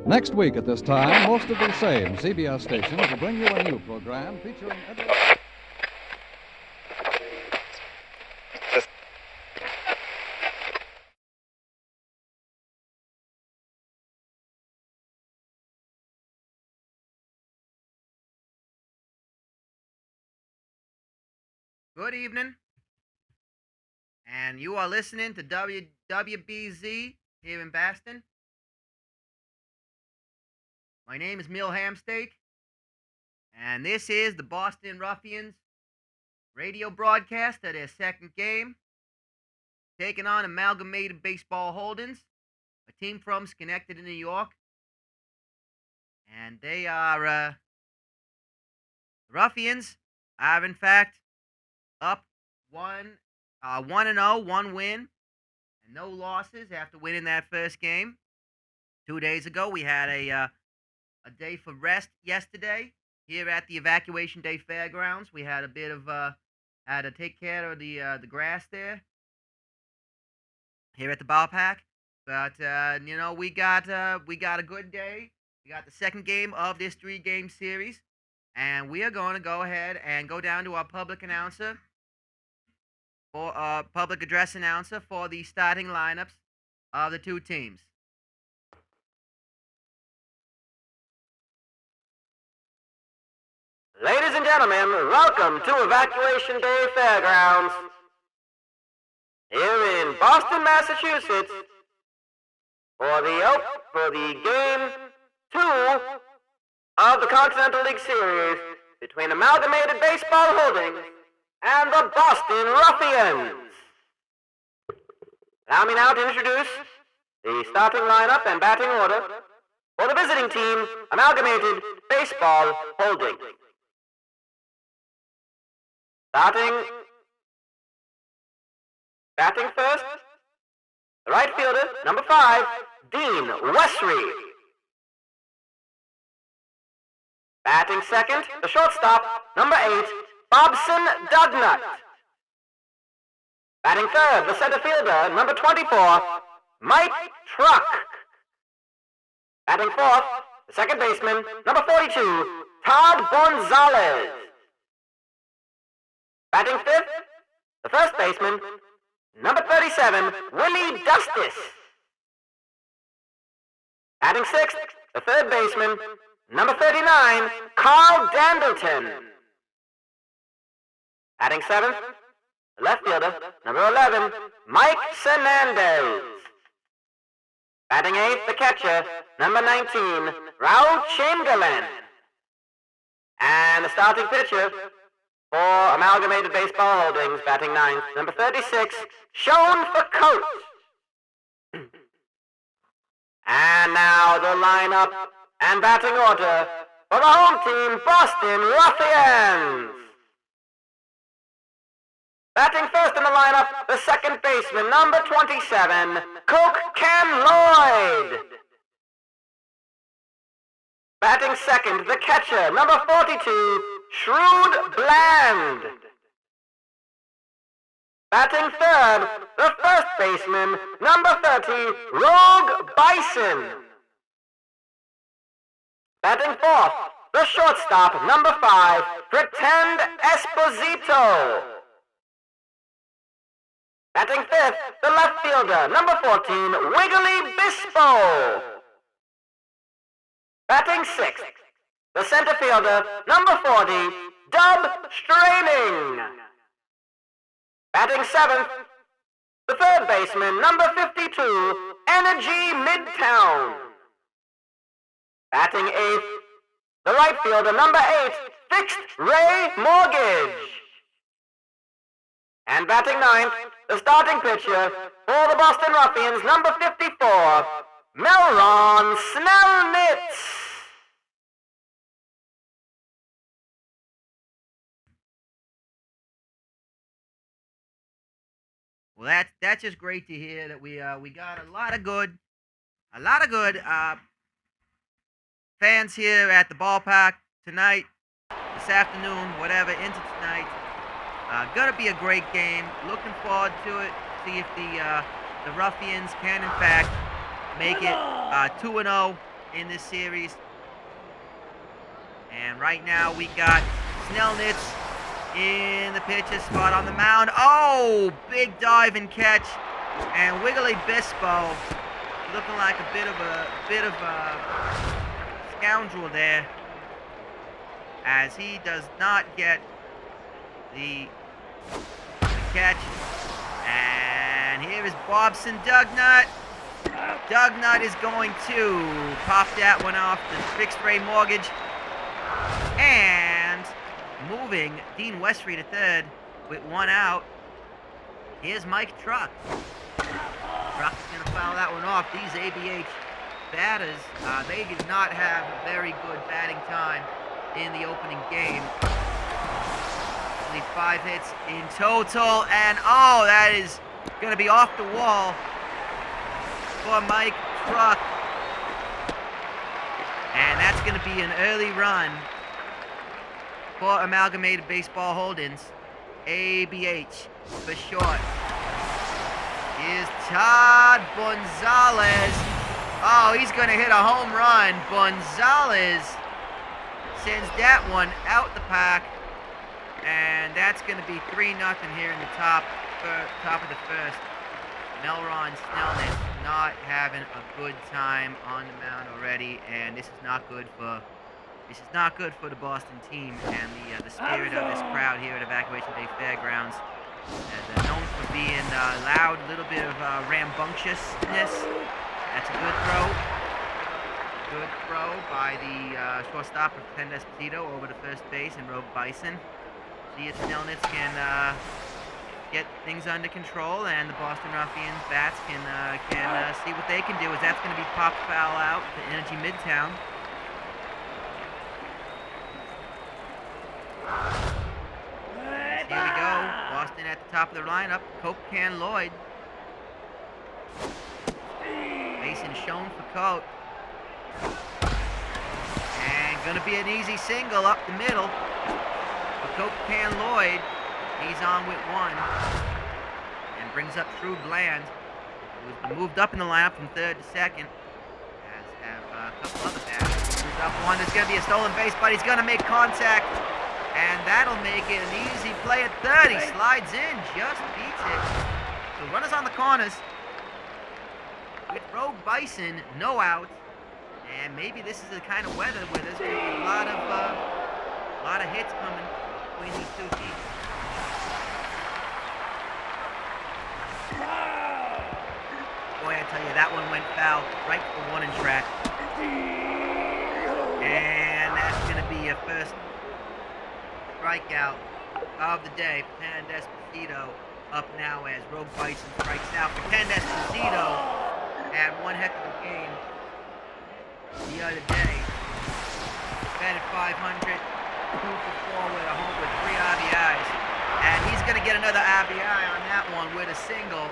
Next week at this time, most of these same CBS stations will bring you a new program featuring... Good evening, and you are listening to WWBZ here in Boston. My name is Mill Hamsteak, and this is the Boston Ruffians radio broadcast of their second game, taking on Amalgamated Baseball Holdings, a team from Schenectady, New York. And they are, the Ruffians are, in fact, up 1-0, one win, and no losses after winning that first game. 2 days ago, we had a day for rest yesterday here at the Evacuation Day Fairgrounds. We had a bit of had to take care of the grass there here at the ballpark. But we got a good day. We got the second game of this 3-game series, and we are going to go ahead and go down to our public announcer. For public address announcer for the starting lineups of the two teams. Ladies and gentlemen, welcome to Evacuation Day Fairgrounds. Here in Boston, Massachusetts, for the game 2 of the Continental League Series between Amalgamated Baseball Holdings and the Boston Ruffians. Allow me now to introduce the starting lineup and batting order for the visiting team, Amalgamated Baseball Holdings. Batting first, the right fielder, number 5, Dean Westry. Batting second, the shortstop, number 8, Bobson Dugnut. Batting third, the center fielder, number 24, Mike Truck. Batting fourth, the second baseman, number 42, Todd Gonzalez. Batting fifth, the first baseman, number 37, Willie Dustis. Batting sixth, the third baseman, number 39, Carl Dandleton. Batting seventh, the left fielder, number 11, Mike Fernandez. Batting eighth, the catcher, number 19, Raul Chamberlain. And the starting pitcher for Amalgamated Baseball Holdings, batting ninth, number 36, Sean Facote. And now the lineup and batting order for the home team, Boston Ruffians. Batting first in the lineup, the second baseman, number 27, Coke Ken Lloyd. Batting second, the catcher, number 42, Shrewd Bland. Batting third, the first baseman, number 30, Rogue Bison. Batting fourth, the shortstop, number 5, Pretend Esposito. Batting fifth, the left fielder, number 14, Wiggly Bispo. Batting sixth, the center fielder, number 40, Dub Straining. Batting seventh, the third baseman, number 52, Energy Midtown. Batting eighth, the right fielder, number 8, Fixed Ray Mortgage. And batting ninth, the starting pitcher for the Boston Ruffians, number 54, Melron Snellnitz. Well, that's just great to hear that we got a lot of good fans here at the ballpark tonight, this afternoon, whatever, into tonight. Gonna be a great game. Looking forward to it. See if the Ruffians can in fact make it 2-0 in this series. And right now we got Snellnitz in the pitcher's spot on the mound. Oh, big dive and catch. And Wiggly Bispo looking like a bit of a scoundrel there, as he does not get the catch. And here is Bobson Dugnut. Dugnut is going to pop that one off the fixed rate mortgage. And moving Dean Westry to third with one out. Here's Mike Truck. Truck's going to foul that one off. These ABH batters, they did not have a very good batting time in the opening game. Only 5 hits in total. And oh, that is going to be off the wall for Mike Truck. And that's going to be an early run for Amalgamated Baseball Holdings. ABH for short. Here's Todd Gonzalez. Oh, he's going to hit a home run. Gonzalez sends that one out the park. And that's going to be 3-0 here in the top of the first. Melron Snellnitz not having a good time on the mound already, and this is not good for the Boston team and the spirit of this crowd here at Evacuation Day Fairgrounds. They're known for being loud, a little bit of rambunctiousness. That's a good throw. Good throw by the shortstop of Ken Esposito over to first base and Rogue Bison. See if Snellnitz can get things under control, and the Boston Ruffians bats can see what they can do, as that's going to be popped foul out to Energy Midtown. Here we go. Boston at the top of the lineup. Coke Can Lloyd. Mason shown for Coke. And going to be an easy single up the middle for Coke Can Lloyd. He's on with one. And brings up True Bland, who's moved up in the lineup from third to second. As have a couple other batters. Moves up one. There's going to be a stolen base, but he's going to make contact. And that'll make it an easy play at third. He slides in, just beats it. So runners on the corners. With Rogue Bison, no out. And maybe this is the kind of weather where there's going to be a lot of hits coming between these two teams. Boy, I tell you, that one went foul right for warning track. And that's going to be a first strikeout of the day for Ken Esposito. Up now as Rogue Bison strikes out. For Ken Esposito had one heck of a game the other day. Batted 500, 2 for 4 with a home with 3 RBIs. And he's going to get another RBI on that one with a single.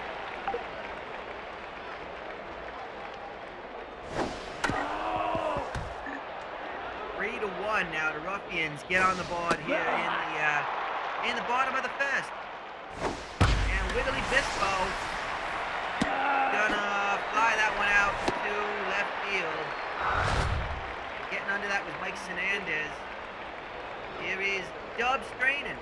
Now the Ruffians get on the board here in the bottom of the first. And Wiggly Bispo gonna fly that one out to left field. Getting under that was Mike Hernandez. Here is Dub Straining.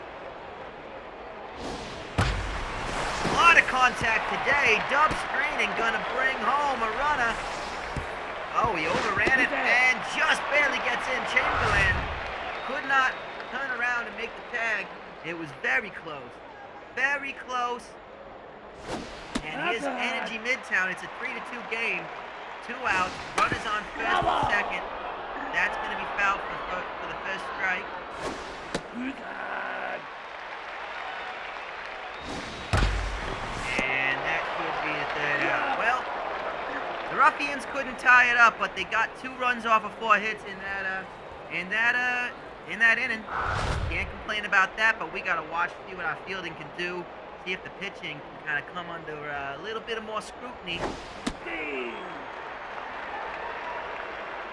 A lot of contact today. Dub Straining gonna bring home a runner. Oh, he overran it and just barely gets in. Chamberlain could not turn around and make the tag. It was very close. Very close. And here's Energy Midtown. It's a 3-2 game. 2 outs. Runners on first and second. That's going to be fouled for the first strike. And that could be the third out. Well, the Ruffians couldn't tie it up, but they got 2 runs off of 4 hits in that inning. Can't complain about that, but we gotta watch, see what our fielding can do, see if the pitching can kind of come under a little bit of more scrutiny.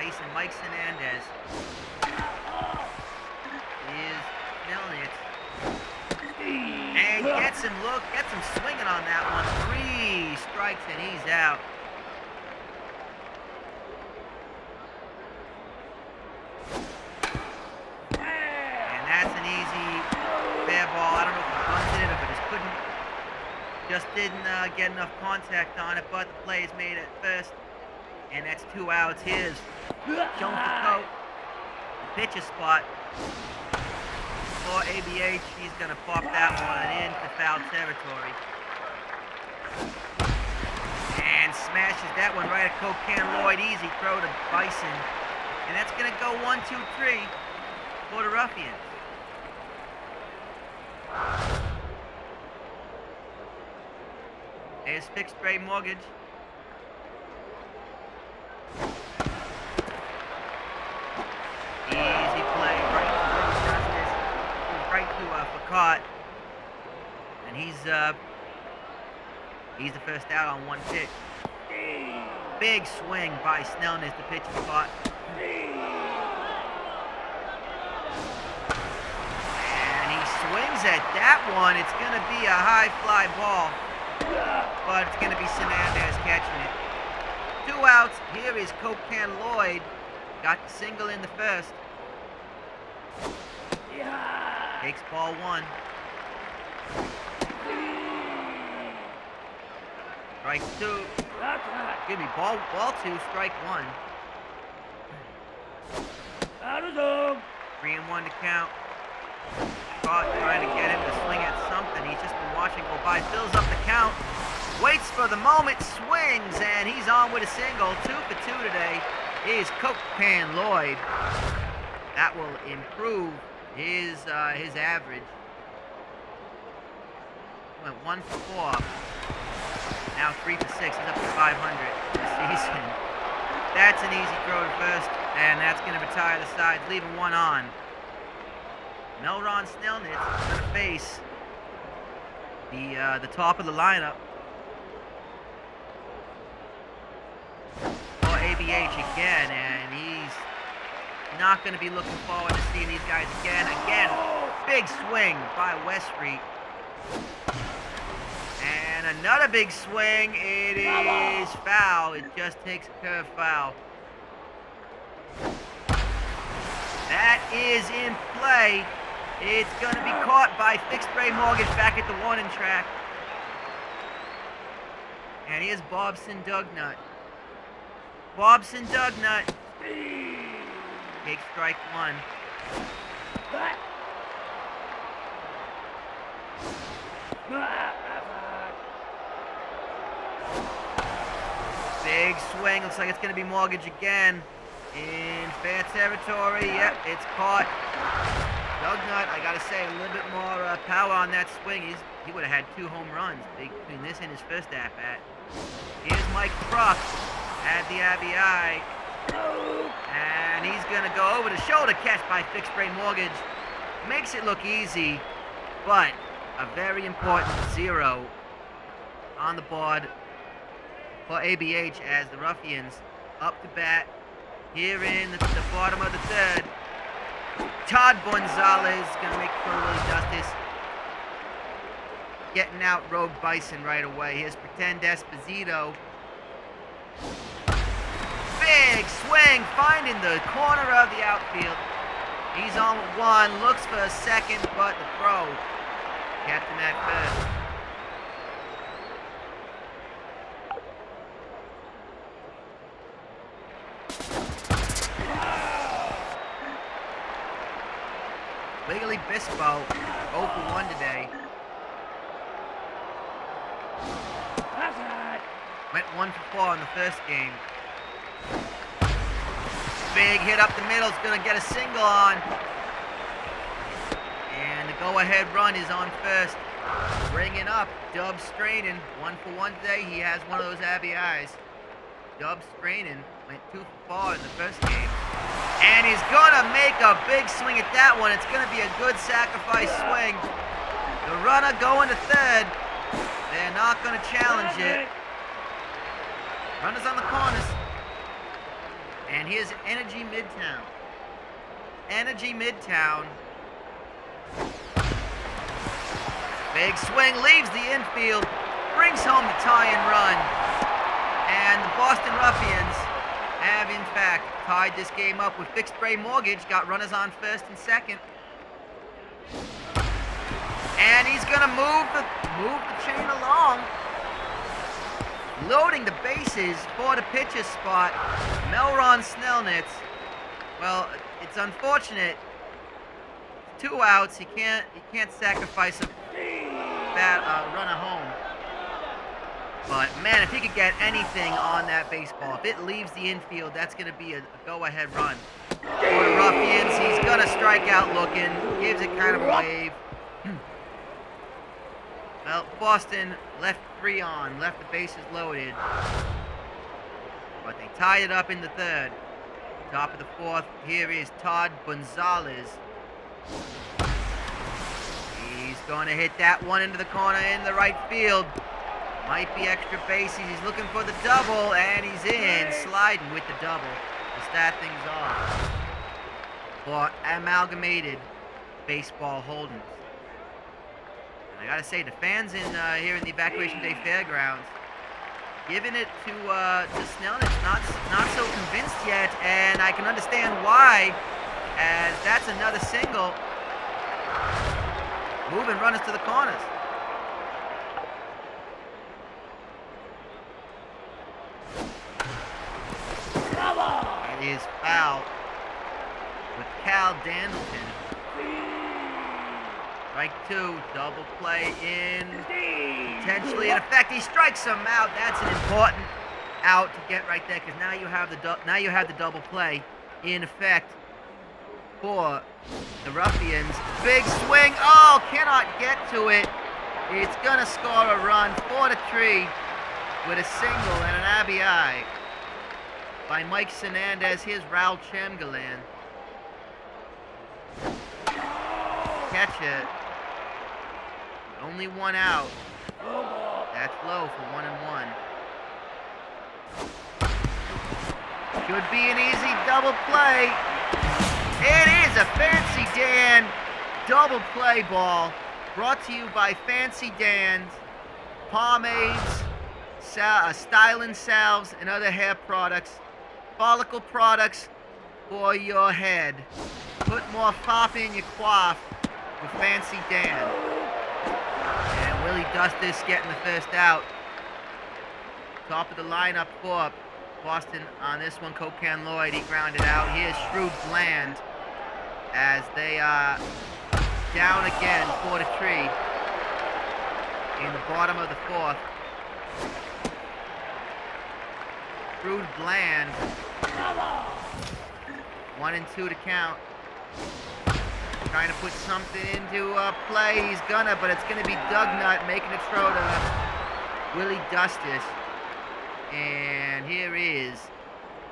Facing Mike Hernandez is Snellnitz. And gets him swinging on that one. 3 strikes and he's out. And that's an easy fair ball. I don't know if he bunted it or if it just didn't get enough contact on it, but the play is made at first. And that's 2 outs. Here's Jones to Coat. The pitcher spot for ABH. He's going to pop that one into foul territory. And smashes that one right at Coke Can Lloyd. Easy throw to Bison. And that's going to go 1-2-3 for the Ruffians. There's Fixed Rate Mortgage. Easy play right to Justice. Right to Facott. And he's the first out on one pitch. Big swing by Snellness, the pitch spot. And he swings at that one. It's going to be a high fly ball. But it's going to be Hernandez catching it. 2 outs. Here is Coke Can Lloyd. Got the single in the first. Takes ball 1. Strike 2. Excuse me, ball 2, strike 1. 3-1 to count. Caught trying to get him to swing at something. He's just been watching go by. Fills up the count. Waits for the moment. Swings. And he's on with a single. 2 for 2 today is Coke Can Lloyd. That will improve his average. Went 1 for 4. Now 3 for 6. He's up to 500 this season. That's an easy throw to first. And that's going to retire the sides, leaving 1 on. Melron Snellnitz is going to face the top of the lineup for ABH again, and he's not going to be looking forward to seeing these guys again. Again, big swing by Weststreet. And another big swing. It is foul. It just takes a curve foul. That is in play. It's going to be caught by Fixed Rate Mortgage back at the warning track. And here's Bobson Dugnut. Bobson Dugnut takes strike 1. Big swing. Looks like it's going to be Mortgage again. In fair territory. Yep, it's caught. Dugnut, I gotta say, a little bit more power on that swing. He would have had 2 home runs between this and his first at-bat. Here's Mike Kruk at the RBI. And he's gonna go over the shoulder catch by Fixed Rate Mortgage. Makes it look easy, but a very important 0 on the board for ABH as the Ruffians up to bat here in the bottom of the 3rd. Todd Gonzalez going to make Curly justice. Getting out Rogue Bison right away. Here's Pretend Esposito. Big swing, finding the corner of the outfield. He's on with 1, looks for a second, but the throw kept him at first. Wiggly Bispo, 0 for 1 today. Went 1 for 4 in the first game. Big hit up the middle. It's going to get a single on. And the go-ahead run is on first. Bringing up Dub Strainin. 1 for 1 today. He has one of those RBIs. Dub Strainin went 2 for 4 in the first game. And he's going to make a big swing at that one. It's going to be a good sacrifice swing. The runner going to 3rd. They're not going to challenge it. Runners on the corners. And here's Energy Midtown. Energy Midtown. Big swing, leaves the infield, brings home the tie-in run. And the Boston Ruffians have, in fact, tied this game up with Fixed Ray Mortgage. Got runners on first and second. And he's going to move the chain along. Loading the bases for the pitcher spot. Melron Snellnitz. Well, it's unfortunate. 2 outs. He can't sacrifice a runner home. But man, if he could get anything on that baseball, if it leaves the infield, that's going to be a go-ahead run. For the Ruffians, he's going to strike out looking. Gives it kind of a wave. Well, Boston left 3 on, left the bases loaded. But they tied it up in the third. Top of the fourth, here is Todd Gonzalez. He's going to hit that one into the corner in the right field. Might be extra bases. He's looking for the double, and he's in, sliding with the double to start things off for Amalgamated Baseball Holdings. And I gotta say, the fans here in the Evacuation Day Fairgrounds giving it to Snellnitz, not so convinced yet, and I can understand why, as that's another single, moving runners to the corners. It is foul with Cal Dandleton. Strike 2, double play in, potentially in effect. He strikes him out. That's an important out to get right there, because now you have the double play in effect for the Ruffians. Big swing. Oh, cannot get to it. It's gonna score a run for the tree with a single and an RBI by Mike Hernandez. Here's Raul Chamberlain. Catch it. Only 1 out. That's low for 1-1. Should be an easy double play. It is a Fancy Dan double play ball, brought to you by Fancy Dan's pomades, styling salves, and other hair products, follicle products for your head. Put more fop in your quaff with Fancy Dan. And Willie Dustis getting the first out. Top of the lineup for Boston on this one. Cocan Lloyd, he grounded out. Here's Shrewd Bland as they are down again for the tree in the bottom of the fourth. Shrewd Bland. 1-2 to count. Trying to put something into play. He's gonna, but it's gonna be Dugnut making a throw to Willie Dustis. And here is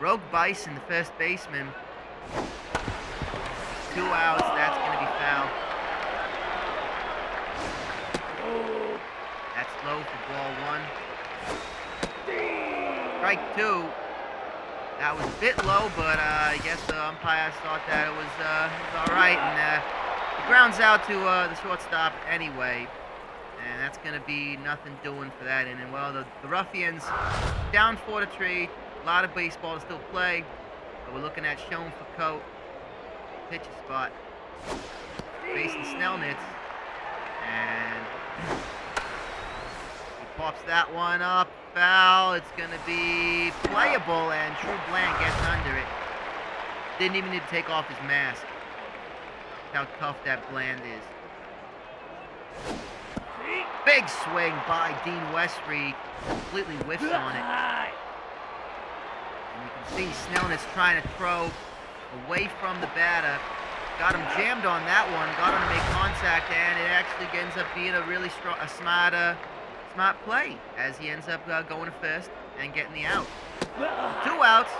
Rogue Bison, the first baseman. 2 outs. That's gonna be foul. That's low for ball 1. Strike 2. That was a bit low, but I guess the umpire thought that it was all right, and he grounds out to the shortstop anyway, and that's going to be nothing doing for that inning. Well, the Ruffians down for the tree, a lot of baseball to still play, but we're looking at Schoen for Coat, pitcher spot, facing Snellnitz, and he pops that one up. Foul. It's going to be playable, and True Bland gets under it. Didn't even need to take off his mask. How tough that Bland is. Big swing by Dean Westry. Completely whiffs on it. And you can see Snellnitz trying to throw away from the batter. Got him jammed on that one. Got him to make contact, and it actually ends up being a really smart play, as he ends up going to first and getting the out. 2 outs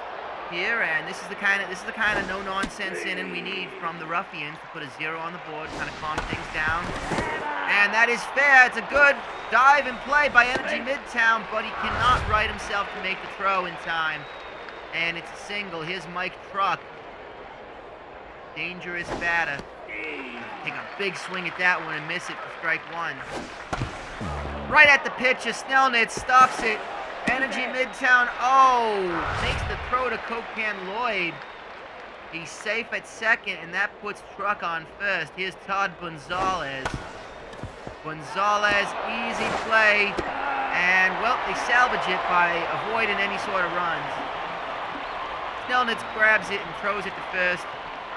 here, and this is the kind of no nonsense inning we need from the Ruffians to put a 0 on the board, kind of calm things down. And that is fair. It's a good dive and play by Energy Midtown, but he cannot right himself to make the throw in time. And it's a single. Here's Mike Truck. Dangerous batter. Take a big swing at that one and miss it for strike 1. Right at the pitcher, Snellnitz stops it Energy Midtown. Oh, makes the throw to Cocan Lloyd. He's safe at second, and that puts Truck on first. Here's Todd Gonzalez. Gonzalez, easy play. And, well, they salvage it by avoiding any sort of runs. Snellnitz grabs it and throws it to first.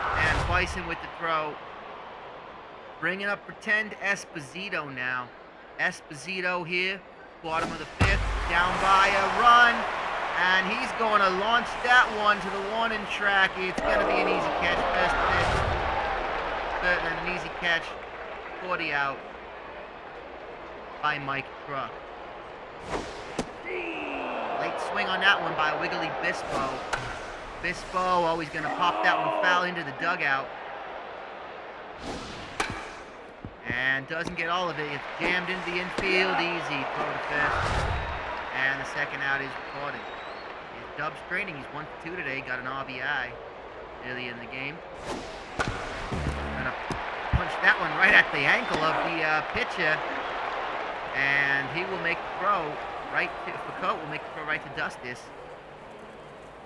And Bison with the throw. Bringing up pretend Esposito now. Esposito here, bottom of the fifth, down by a run. And he's going to launch that one to the warning track. It's going to be an easy catch. First pitch. Third and an easy catch. 40 out by Mike Truck. Late swing on that one by Wiggly Bispo. Bispo always going to pop that one foul into the dugout. And doesn't get all of it. It's jammed into the infield. Easy throw to first. And the second out is recorded. Dub's training. He's 1 for 2 today. Got an RBI early in the game. Gonna punch that one right at the ankle of the pitcher. And he will make the throw right to Foucault. Will make the throw right to Dustis.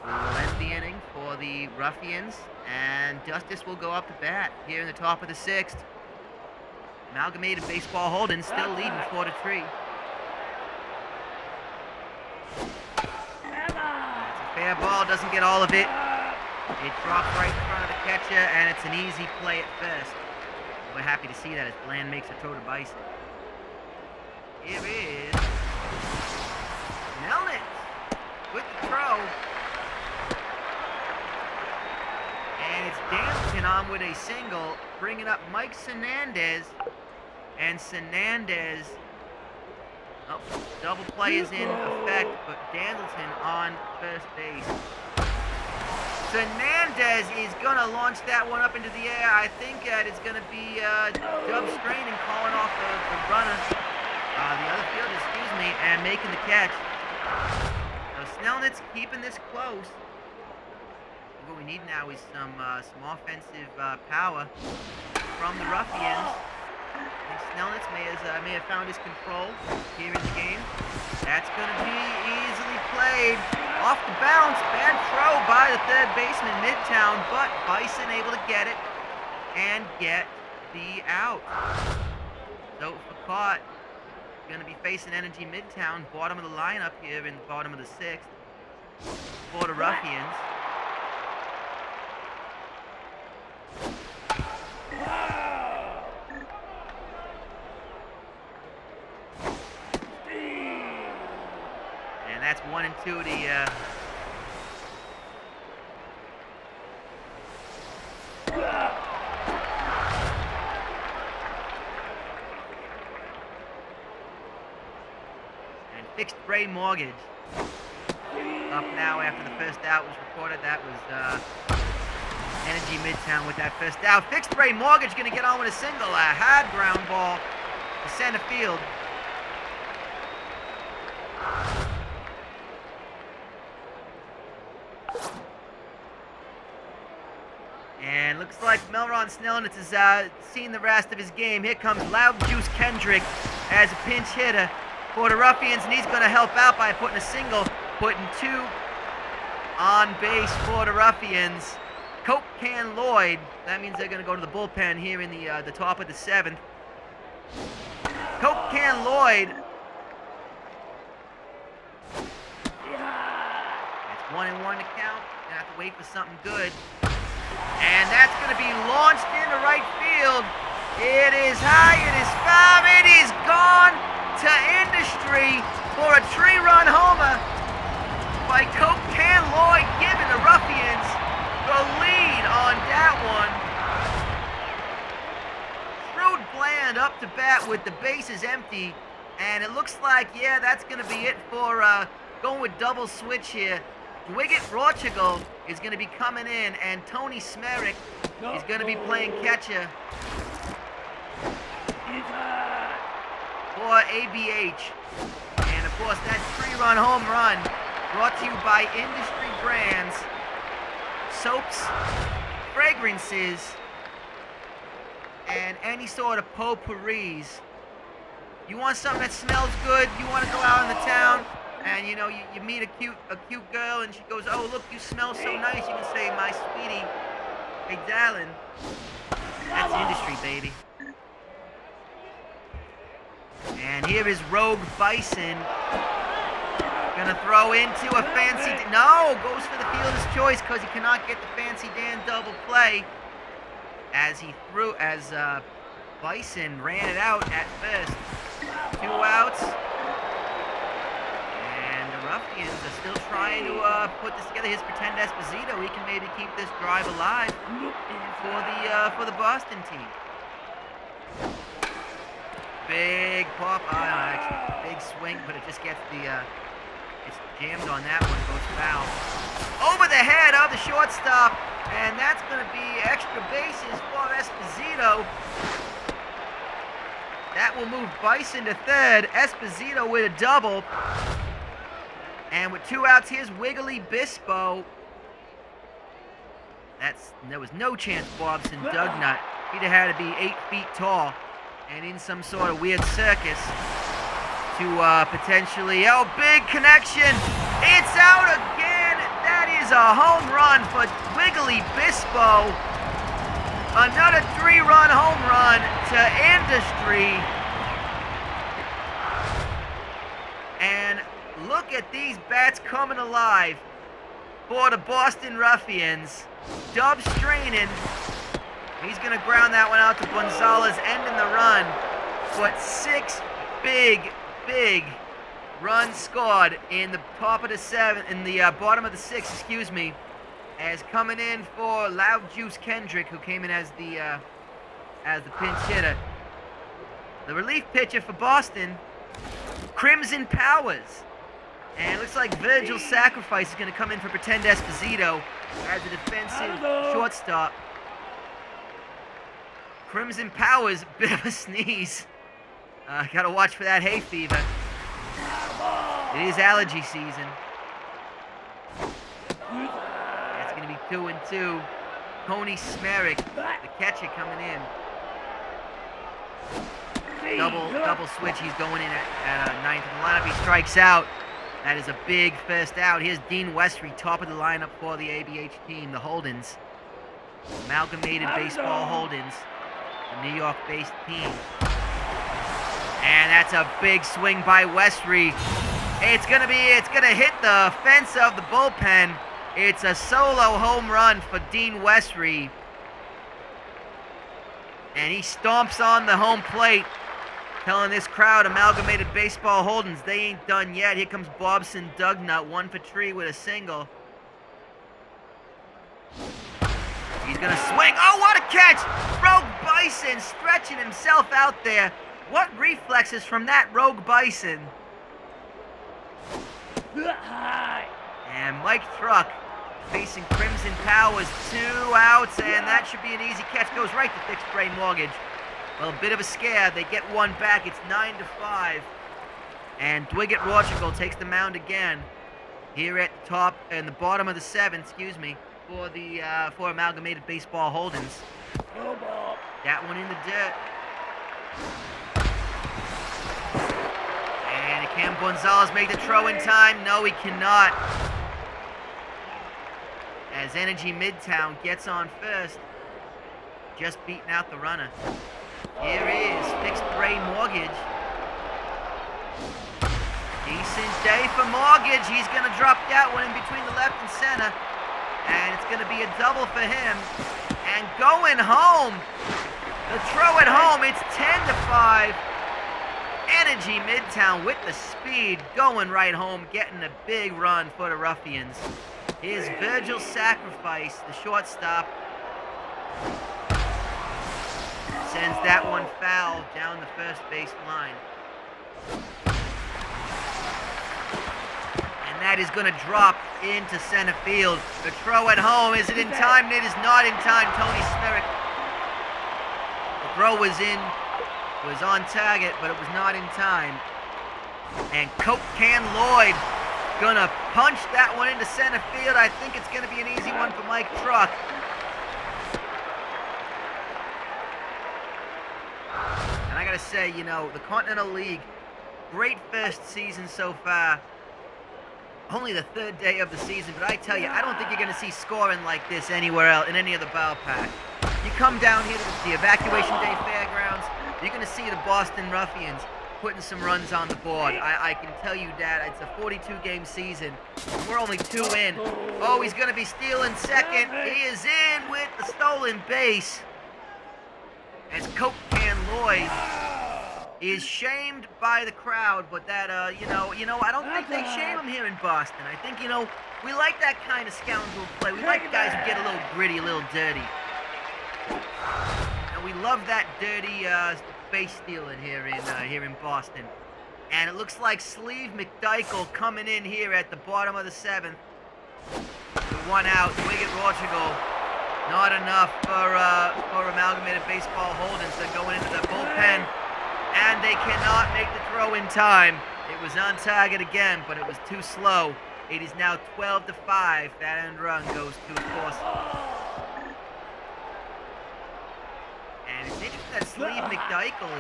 We'll end the inning for the Ruffians. And Dustis will go up to bat here in the top of the sixth. Amalgamated Baseball Hold'em still leading 4-3. That's a fair ball, doesn't get all of it. It drops right in front of the catcher, and it's an easy play at first. We're happy to see that as Bland makes a throw to Bison. Here is Melnitz with the throw. And it's Danton on with a single, bringing up Mike Senandez. And Senandez, double play is in effect, but Dandleton on first base. Senandez is going to launch that one up into the air. I think that it's going to be Dub Straining calling off the runner, the other fielder, excuse me, and making the catch. So Snellnitz keeping this close. What we need now is some offensive power from the Ruffians. I think Snellnitz may have found his control here in the game. That's going to be easily played. Off the bounce, bad throw by the third baseman, Midtown, but Bison able to get it and get the out. So Foucault going to be facing Energy Midtown, bottom of the lineup here in the bottom of the sixth for the Ruffians. And that's 1 and 2 the and fixed rate mortgage up now after the first out was reported. That was Energy Midtown with that first out. Fixed rate mortgage going to get on with a single. A hard ground ball to center field. And looks like Melron Snellnitz has seen the rest of his game. Here comes Loud Juice Kendrick as a pinch hitter for the Ruffians, and he's going to help out by putting a single, putting 2 on base for the Ruffians. Coke Can Lloyd, that means they're going to go to the bullpen here in the top of the 7th. Coke Can Lloyd. It's 1-1 to count. Gonna have to wait for something good. And that's going to be launched into right field. It is high, it is far, it is gone to industry for a 3-run homer by Coke Can Lloyd, giving the Ruffians the lead on that one. Shrewd Bland up to bat with the bases empty, and it looks like, yeah, that's going to be it for going with double switch here. Dwiggett Portugal is going to be coming in, and Tony Smerick is going to be playing catcher for ABH. And of course, that 3-run home run brought to you by Industry Brands, soaps, fragrances, and any sort of potpourris. You want something that smells good, you want to go out in the town, And you meet a cute girl, and she goes, "Oh, look, you smell so nice." You can say, "My sweetie, hey, darling." That's industry, baby. And here is Rogue Bison. Gonna throw into a fancy... No! Goes for the fielder's choice because he cannot get the fancy Dan double play. As Bison ran it out at first. 2 outs. And the Ruffians are still trying to put this together. Here's Pretend Esposito. He can maybe keep this drive alive for the Boston team. Big pop, big swing, but it just gets it's jammed on that one, goes foul. Over the head of the shortstop, and that's going to be extra bases for Esposito. That will move Bison to third, Esposito with a double. And with 2 outs, here's Wiggly Bispo. There was no chance Bobson Dugnut. He'd have had to be 8 feet tall and in some sort of weird circus to potentially... Oh, big connection! It's out again! That is a home run for Wiggly Bispo. Another 3-run home run to industry. And look at these bats coming alive for the Boston Ruffians. Dub straining. He's going to ground that one out to Gonzalez, ending the run. But 6 big runs scored in the top of the 7th, in the bottom of the 6th, excuse me, as coming in for Loud Juice Kendrick, who came in as the pinch hitter. The relief pitcher for Boston, Crimson Powers. And it looks like Virgil Sacrifice is going to come in for Pretend Esposito as a defensive shortstop. Crimson Powers, bit of a sneeze. Gotta watch for that hay fever. It is allergy season. It's gonna be 2-2. Tony Smerick, the catcher, coming in. Double switch. He's going in at 9th in the lineup. He strikes out. That is a big first out. Here's Dean Westry, top of the lineup for the ABH team, the Holdens. Amalgamated Baseball Holdens, the New York-based team. And that's a big swing by Westry. It's gonna hit the fence of the bullpen. It's a solo home run for Dean Westry. And he stomps on the home plate, telling this crowd, Amalgamated Baseball Holdens, they ain't done yet. Here comes Bobson Dugnut, 1 for 3 with a single. He's gonna swing. Oh, what a catch! Rogue Bison stretching himself out there. What reflexes from that Rogue Bison? And Mike Truck facing Crimson Powers, 2 outs, and that should be an easy catch. Goes right to Fixed Ray Mortgage. Well, a bit of a scare. They get one back. It's 9-5. And Dwiggett Portugal takes the mound again here at the top and the bottom of the 7th, excuse me, for Amalgamated Baseball Holdens. That one in the dirt. And can Gonzalez make the throw in time? No, he cannot. As Energy Midtown gets on first, just beating out the runner. Here is Fixed Ray Mortgage. Decent day for Mortgage. He's going to drop that one in between the left and center. And it's going to be a double for him. And going home. The throw at home. It's 10-5. Energy Midtown with the speed. Going right home. Getting a big run for the Ruffians. Here's Virgil Sacrifice, the shortstop. Sends that one foul down the first base line. And that is going to drop into center field. The throw at home, is it in time? It is not in time. Tony Smerick. The throw was on target, but it was not in time. And Coke Can Lloyd gonna punch that one into center field. I think it's gonna be an easy one for Mike Truck. And I gotta say, the Continental League, great first season so far. Only the third day of the season, but I tell you, I don't think you're going to see scoring like this anywhere else in any other ballpark. You come down here to the Evacuation Day Fairgrounds, you're going to see the Boston Ruffians putting some runs on the board. I can tell you that it's a 42-game season. We're only 2 in. Oh, he's going to be stealing second. He is in with the stolen base. As Coke Can Lloyd is shamed by the crowd, but that, you know, I don't think they shame him here in Boston. I think, we like that kind of scoundrel play. We like guys who get a little gritty, a little dirty. And we love that dirty base stealing here in Boston. And it looks like Sleeve McDykel coming in here at the bottom of the 7th. The 1 out, Wiggett Portugal. Not enough for Amalgamated Baseball Holdings. They're going into the bullpen, and they cannot make the throw in time. It was on target again, but it was too slow. It is now 12-5. That end run goes to, of course. And it's interesting that Sleeve McDykel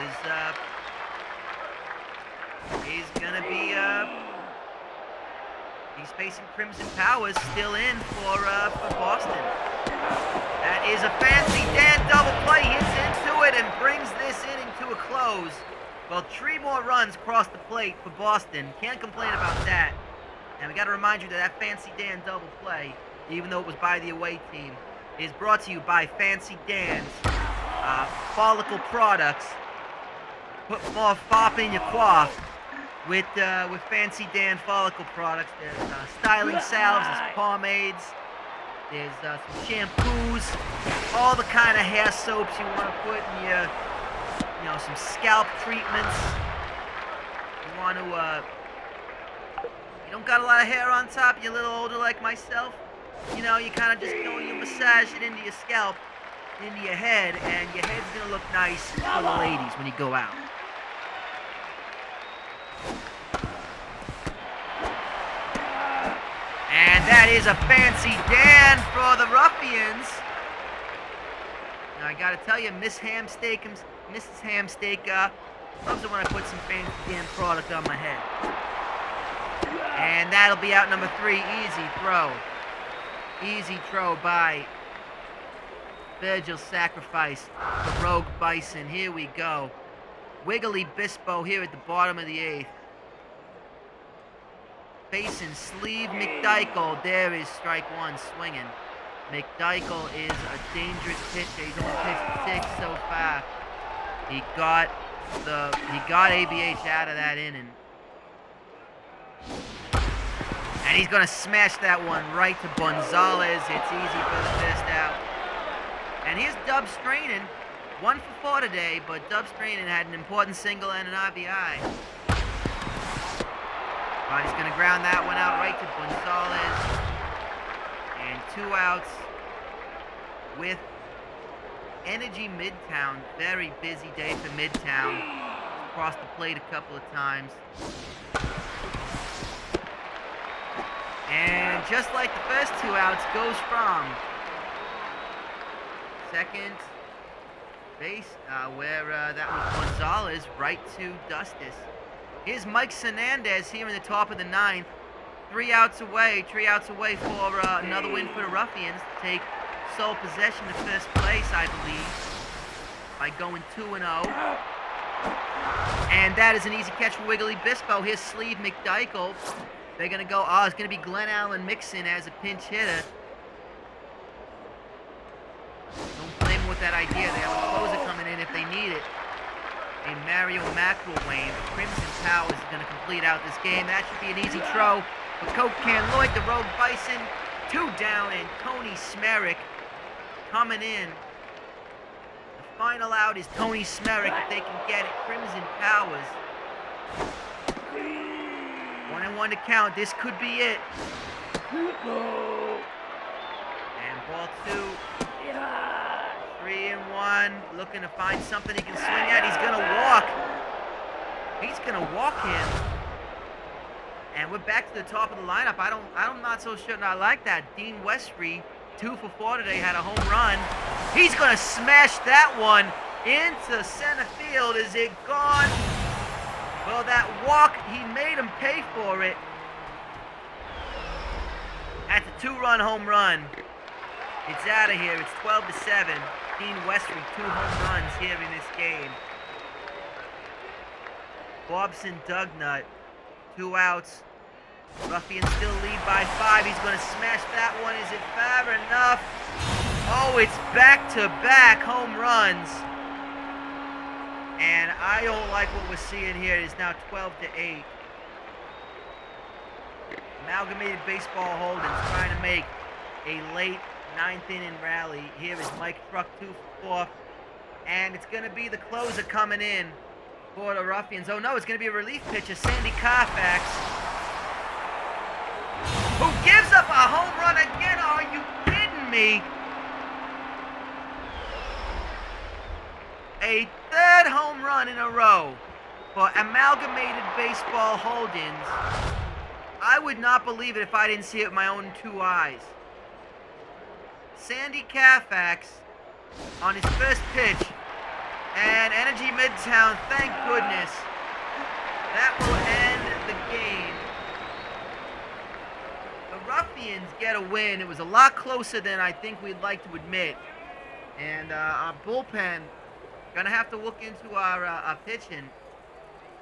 is gonna be he's facing Crimson Powers still in for Boston. That is a fancy Dan double play. Hits into it and brings this inning to a close. Well, 3 more runs across the plate for Boston. Can't complain about that. And we got to remind you that Fancy Dan double play, even though it was by the away team, is brought to you by Fancy Dan's follicle products. Put more fop in your quaff with Fancy Dan follicle products. There's styling salves, there's pomades, there's some shampoos, all the kind of hair soaps you want to put in your, some scalp treatments. You want to, you don't got a lot of hair on top, you're a little older like myself, you kind of just you massage it into your scalp, into your head, and your head's going to look nice for the ladies when you go out. And that is a Fancy Dan for the Ruffians. Now, I gotta tell you, Mrs. Hamsteak loves it when I put some Fancy Dan product on my head. And that'll be out number 3. Easy throw. Easy throw by Virgil's Sacrifice, the Rogue Bison. Here we go. Wiggly Bispo here at the bottom of the 8th. Facing Sleeve McDykel. There is strike 1 swinging. McDykel is a dangerous pitcher. He's only pitched 6 so far. He got ABH out of that inning. And he's gonna smash that one right to Gonzalez. It's easy for the first out. And here's Dub Strainin. 1 for 4 today, but Dub Strainin had an important single and an RBI. But he's going to ground that one out right to Gonzalez. And 2 outs with Energy Midtown. Very busy day for Midtown. Crossed the plate a couple of times. And just like the first 2 outs, goes from second base, where that was Gonzalez, right to Dustis. Here's Mike Hernandez here in the top of the 9th. 3 outs away for another win for the Ruffians to take sole possession of first place, I believe, by going 2-0. And that is an easy catch for Wiggly Bispo. Here's Sleeve McDykel. They're going to go, it's going to be Glenn Allen Mixon as a pinch hitter. Don't blame him with that idea. They have a closer coming in if they need it. And Mario McElwain, Crimson Powers is going to complete out this game. That should be an easy throw. But Coke Can Lloyd, the Rogue Bison, 2 down, and Tony Smerick coming in. The final out is Tony Smerick if they can get it. Crimson Powers. 1-1 to count. This could be it. And ball 2. 3-1, looking to find something he can swing at. He's gonna walk. He's gonna walk him. And we're back to the top of the lineup. I'm not so sure I like that. Dean Westry, 2 for 4 today, had a home run. He's gonna smash that one into center field. Is it gone? Well, that walk, he made him pay for it. That's a 2-run home run. It's out of here. It's 12-7. Dean Westry, 2 home runs here in this game. Bobson Dugnut, 2 outs. Ruffians still lead by 5. He's going to smash that one. Is it far enough? Oh, it's back-to-back home runs. And I don't like what we're seeing here. It is now 12-8. Amalgamated Baseball Holdings trying to make a late 9th inning rally. Here is Mike Truck 2 for 4. And it's going to be the closer coming in for the Ruffians. Oh no, it's going to be a relief pitcher, Sandy Carfax, who gives up a home run again. Are you kidding me? A 3rd home run in a row for Amalgamated Baseball Holdings. I would not believe it if I didn't see it with my own 2 eyes. Sandy Carfax on his first pitch. And Energy Midtown, thank goodness. That will end the game. The Ruffians get a win. It was a lot closer than I think we'd like to admit. And our bullpen, going to have to look into our pitching.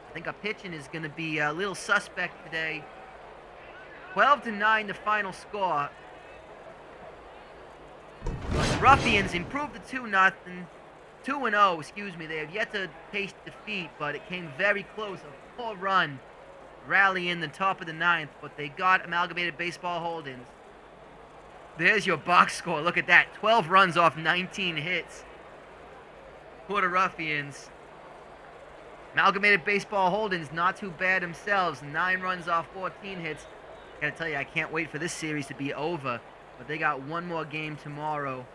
I think our pitching is going to be a little suspect today. 12-9 the final score. But the Ruffians improved to 2-0. 2-0, excuse me. They have yet to taste defeat, but it came very close. A 4-run rally in the top of the 9th, but they got Amalgamated Baseball Holdings. There's your box score. Look at that. 12 runs off 19 hits for the Ruffians. Amalgamated Baseball Holdings, not too bad themselves. 9 runs off 14 hits. I gotta tell you, I can't wait for this series to be over, but they got one more game tomorrow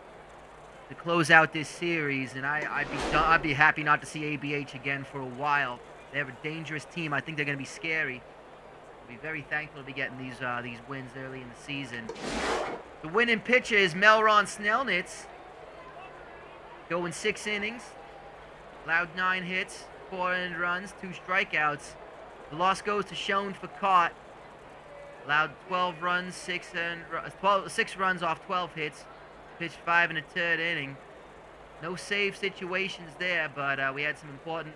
to close out this series, and I'd be happy not to see ABH again for a while. They have a dangerous team. I think they're going to be scary. I'll be very thankful to be getting these wins early in the season. The winning pitcher is Melron Snellnitz, going 6 innings, allowed 9 hits, 4 earned runs, 2 strikeouts. The loss goes to Schoen for Caught, allowed 12 runs, 6 runs off 12 hits. Pitched 5 in the 3rd inning. No save situations there, but we had some important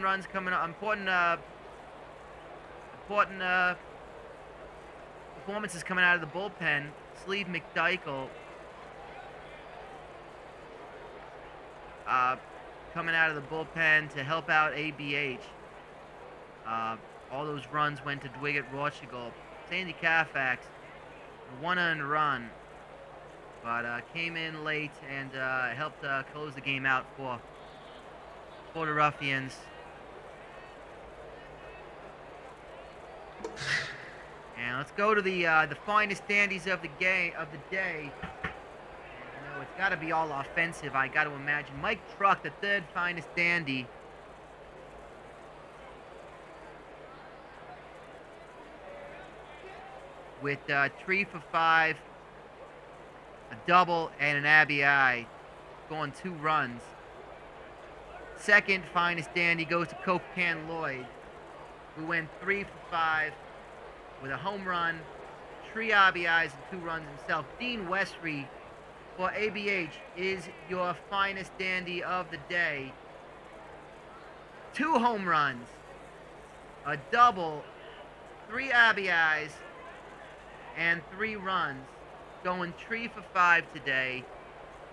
runs coming up. Important performances coming out of the bullpen. Sleeve McDykel coming out of the bullpen to help out ABH. All those runs went to Dwiggett Rorschel. Sandy Carfax, 1 earned run, but came in late and helped close the game out for the Ruffians. And let's go to the finest dandies of the day. You know, it's got to be all offensive, I got to imagine. Mike Truck, the 3rd finest dandy. With 3 for 5, a double, and an RBI, going 2 runs. 2nd finest dandy goes to Coke Can Lloyd, who went 3 for 5 with a home run, 3 RBIs, and 2 runs himself. Dean Westry for ABH is your finest dandy of the day. 2 home runs, a double, 3 RBIs, and 3 runs, going 3 for 5 today.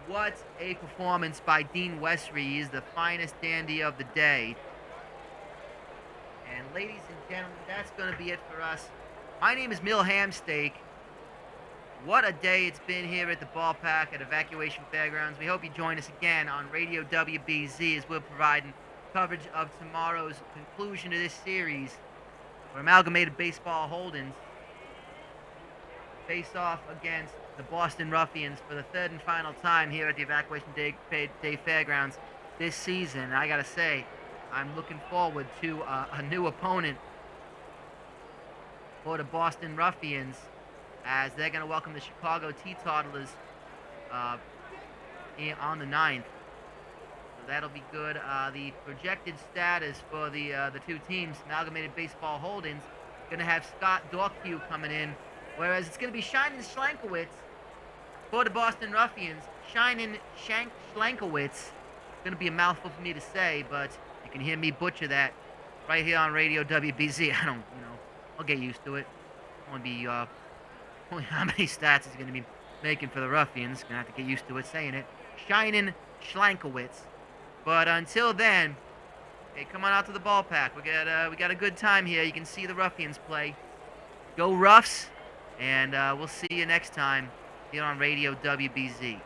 What a performance by Dean Westry. He is the finest dandy of the day. And ladies and gentlemen, that's going to be it for us. My name is Mill Hamsteak. What a day it's been here at the ballpark at Evacuation Fairgrounds. We hope you join us again on Radio WBZ as we're providing coverage of tomorrow's conclusion of this series, where Amalgamated Baseball Holdings face off against the Boston Ruffians for the 3rd and final time here at the Evacuation Day Fairgrounds this season. I gotta say, I'm looking forward to a new opponent for the Boston Ruffians, as they're going to welcome the Chicago Teetotalers on the 9th. So that'll be good. The projected status for the 2 teams, Amalgamated Baseball Holdings, going to have Scott Dorkhew coming in Whereas it's going to be Shining Schlankowitz for the Boston Ruffians. Shining Schlankowitz. Going to be a mouthful for me to say, but you can hear me butcher that right here on Radio WBZ. I don't, I'll get used to it. Only how many stats is going to be making for the Ruffians. Going to have to get used to it saying it. Shining Schlankowitz. But until then, hey, come on out to the ballpark. We got a good time here. You can see the Ruffians play. Go Ruffs, and we'll see you next time here on Radio WBZ.